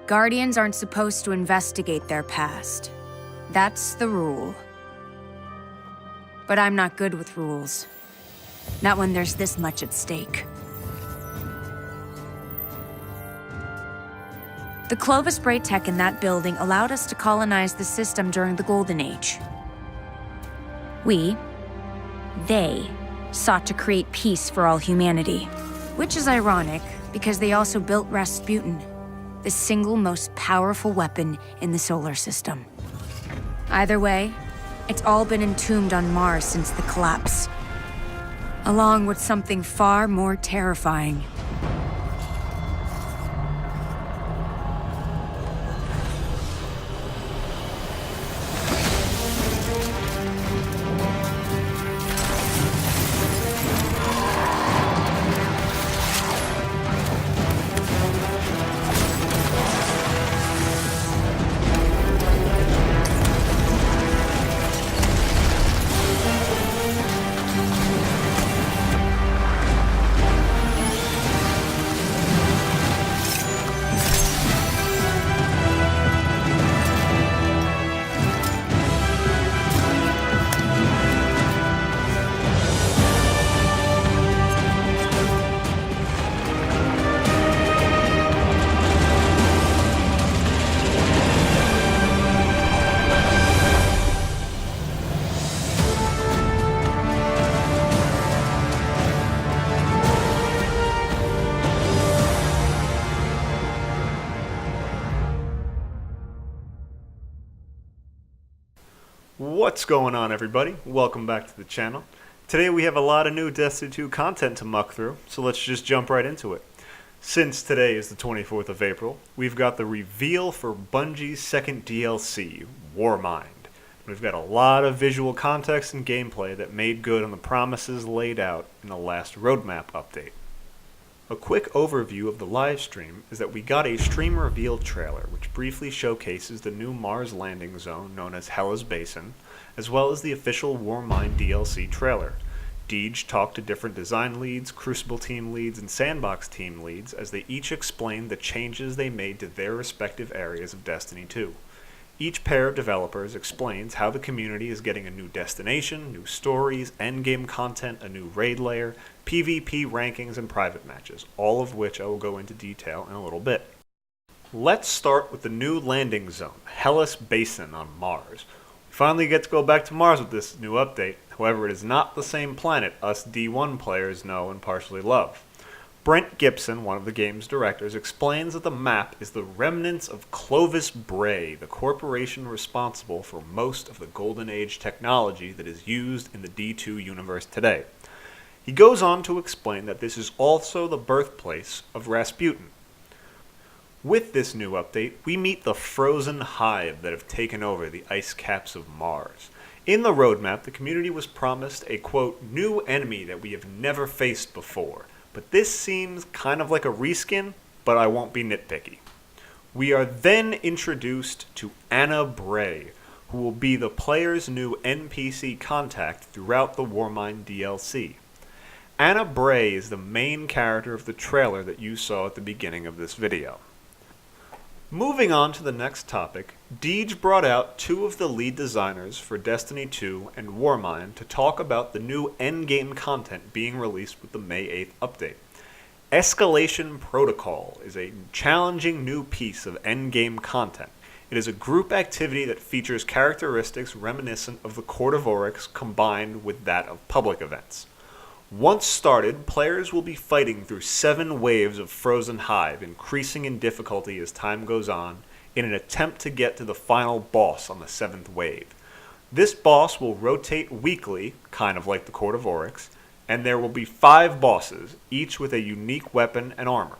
Guardians aren't supposed to investigate their past. That's the rule. But I'm not good with rules. Not when there's this much at stake. The Clovis Bray tech in that building allowed us to colonize the system during the Golden Age. They, sought to create peace for all humanity. Which is ironic, because they also built Rasputin, the single most powerful weapon in the solar system. Either way, it's all been entombed on Mars since the collapse. Along with something far more terrifying. What's going on, everybody? Welcome back to the channel. Today we have a lot of new Destiny 2 content to muck through, so let's just jump right into it. Since today is the 24th of April, we've got the reveal for Bungie's second DLC, Warmind. We've got a lot of visual context and gameplay that made good on the promises laid out in the last roadmap update. A quick overview of the live stream is that we got a stream reveal trailer which briefly showcases the new Mars landing zone known as Hela's Basin, as well as the official Warmind DLC trailer. Deej talked to different design leads, Crucible team leads, and Sandbox team leads as they each explained the changes they made to their respective areas of Destiny 2. Each pair of developers explains how the community is getting a new destination, new stories, endgame content, a new raid layer, PvP rankings, and private matches, all of which I will go into detail in a little bit. Let's start with the new landing zone, Hela's Basin on Mars. We finally get to go back to Mars with this new update, however it is not the same planet us D1 players know and partially love. Brent Gibson, one of the game's directors, explains that the map is the remnants of Clovis Bray, the corporation responsible for most of the Golden Age technology that is used in the D2 universe today. He goes on to explain that this is also the birthplace of Rasputin. With this new update, we meet the frozen hive that have taken over the ice caps of Mars. In the roadmap, the community was promised a, quote, new enemy that we have never faced before. But this seems kind of like a reskin, but I won't be nitpicky. We are then introduced to Anna Bray, who will be the player's new NPC contact throughout the Warmind DLC. Anna Bray is the main character of the trailer that you saw at the beginning of this video. Moving on to the next topic, Deej brought out two of the lead designers for Destiny 2 and Warmind to talk about the new endgame content being released with the May 8th update. Escalation Protocol is a challenging new piece of endgame content. It is a group activity that features characteristics reminiscent of the Court of Oryx combined with that of public events. Once started, players will be fighting through 7 waves of Frozen Hive, increasing in difficulty as time goes on, in an attempt to get to the final boss on the 7th wave. This boss will rotate weekly, kind of like the Court of Oryx, and there will be 5 bosses, each with a unique weapon and armor.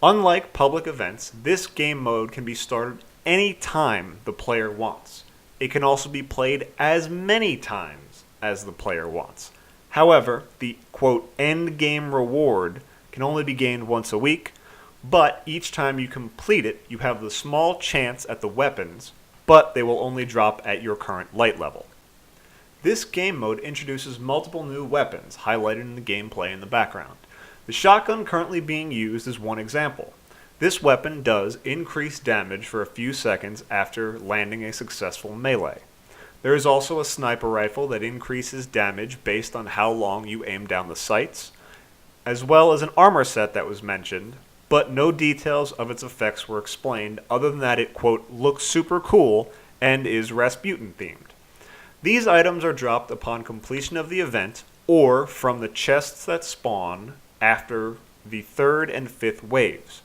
Unlike public events, this game mode can be started any time the player wants. It can also be played as many times as the player wants. However, the, quote, end game reward can only be gained once a week, but each time you complete it, you have the small chance at the weapons, but they will only drop at your current light level. This game mode introduces multiple new weapons, highlighted in the gameplay in the background. The shotgun currently being used is one example. This weapon does increase damage for a few seconds after landing a successful melee. There is also a sniper rifle that increases damage based on how long you aim down the sights, as well as an armor set that was mentioned, but no details of its effects were explained other than that it, quote, looks super cool and is Rasputin themed. These items are dropped upon completion of the event or from the chests that spawn after the 3rd and 5th waves.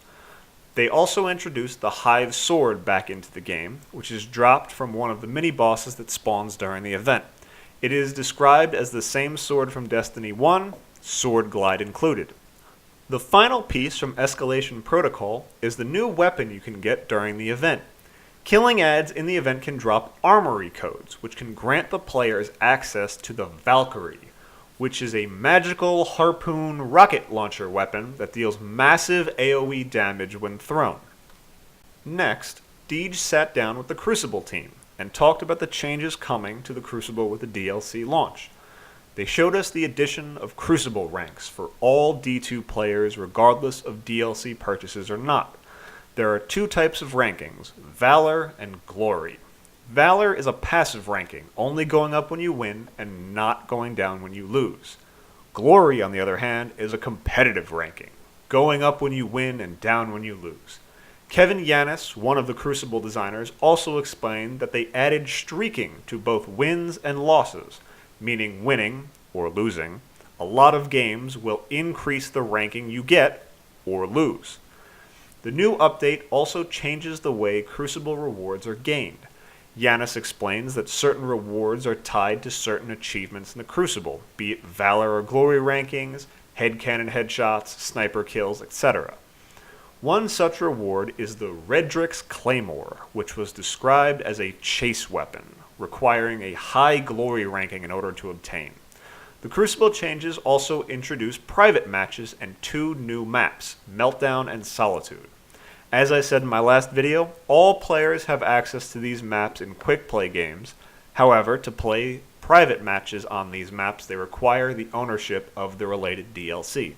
They also introduced the Hive Sword back into the game, which is dropped from one of the mini-bosses that spawns during the event. It is described as the same sword from Destiny 1, sword glide included. The final piece from Escalation Protocol is the new weapon you can get during the event. Killing ads in the event can drop armory codes, which can grant the players access to the Valkyrie, which is a magical harpoon rocket launcher weapon that deals massive AoE damage when thrown. Next, Deej sat down with the Crucible team and talked about the changes coming to the Crucible with the DLC launch. They showed us the addition of Crucible ranks for all D2 players regardless of DLC purchases or not. There are 2 types of rankings, Valor and Glory. Valor is a passive ranking, only going up when you win and not going down when you lose. Glory, on the other hand, is a competitive ranking, going up when you win and down when you lose. Kevin Yanis, one of the Crucible designers, also explained that they added streaking to both wins and losses, meaning winning, or losing, a lot of games will increase the ranking you get, or lose. The new update also changes the way Crucible rewards are gained. Yanis explains that certain rewards are tied to certain achievements in the Crucible, be it Valor or Glory rankings, headcannon headshots, sniper kills, etc. One such reward is the Redrix Claymore, which was described as a chase weapon, requiring a high Glory ranking in order to obtain. The Crucible changes also introduce private matches and 2 new maps, Meltdown and Solitude. As I said in my last video, all players have access to these maps in quick play games. However, to play private matches on these maps, they require the ownership of the related DLC.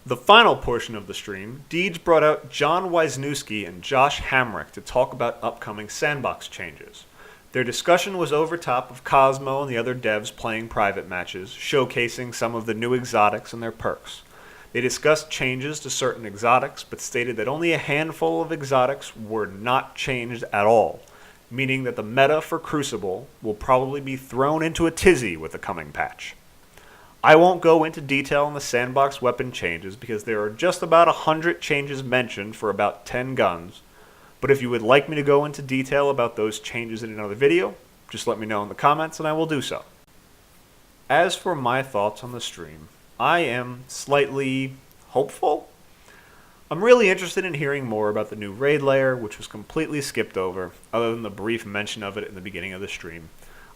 The final portion of the stream, Deej brought out John Wisniewski and Josh Hamrick to talk about upcoming sandbox changes. Their discussion was over top of Cosmo and the other devs playing private matches, showcasing some of the new exotics and their perks. They discussed changes to certain exotics, but stated that only a handful of exotics were not changed at all, meaning that the meta for Crucible will probably be thrown into a tizzy with the coming patch. I won't go into detail on the sandbox weapon changes because there are just about 100 changes mentioned for about 10 guns, but if you would like me to go into detail about those changes in another video, just let me know in the comments and I will do so. As for my thoughts on the stream, I am slightly hopeful. I'm really interested in hearing more about the new raid layer, which was completely skipped over, other than the brief mention of it in the beginning of the stream.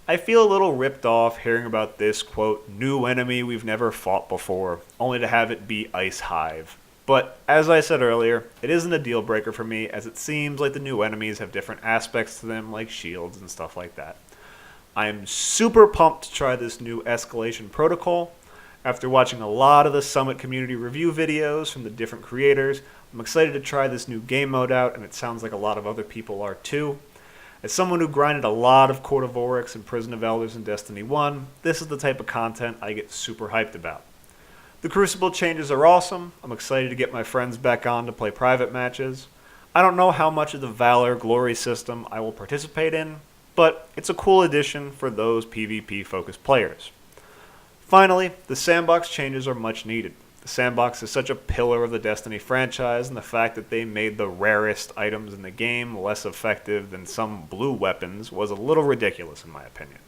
I feel a little ripped off hearing about this, quote, new enemy we've never fought before, only to have it be Ice Hive. But, as I said earlier, it isn't a deal breaker for me, as it seems like the new enemies have different aspects to them, like shields and stuff like that. I am super pumped to try this new Escalation Protocol. After watching a lot of the Summit community review videos from the different creators, I'm excited to try this new game mode out, and it sounds like a lot of other people are too. As someone who grinded a lot of Court of Oryx and Prison of Elders in Destiny 1, this is the type of content I get super hyped about. The Crucible changes are awesome. I'm excited to get my friends back on to play private matches. I don't know how much of the Valor Glory system I will participate in, but it's a cool addition for those PvP-focused players. Finally, the sandbox changes are much needed. The sandbox is such a pillar of the Destiny franchise, and the fact that they made the rarest items in the game less effective than some blue weapons was a little ridiculous in my opinion.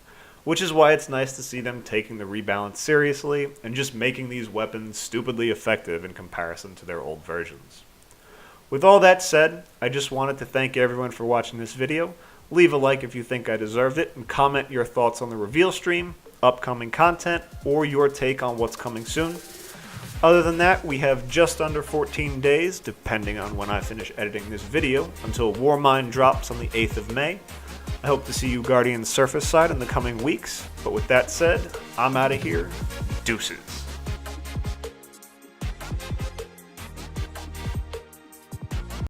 Which is why it's nice to see them taking the rebalance seriously and just making these weapons stupidly effective in comparison to their old versions. With all that said, I just wanted to thank everyone for watching this video. Leave a like if you think I deserved it, and comment your thoughts on the reveal stream, upcoming content, or your take on what's coming soon. Other than that, we have just under 14 days, depending on when I finish editing this video, until Warmind drops on the 8th of May. I hope to see you Guardian Surface side in the coming weeks, but with that said, I'm out of here. Deuces.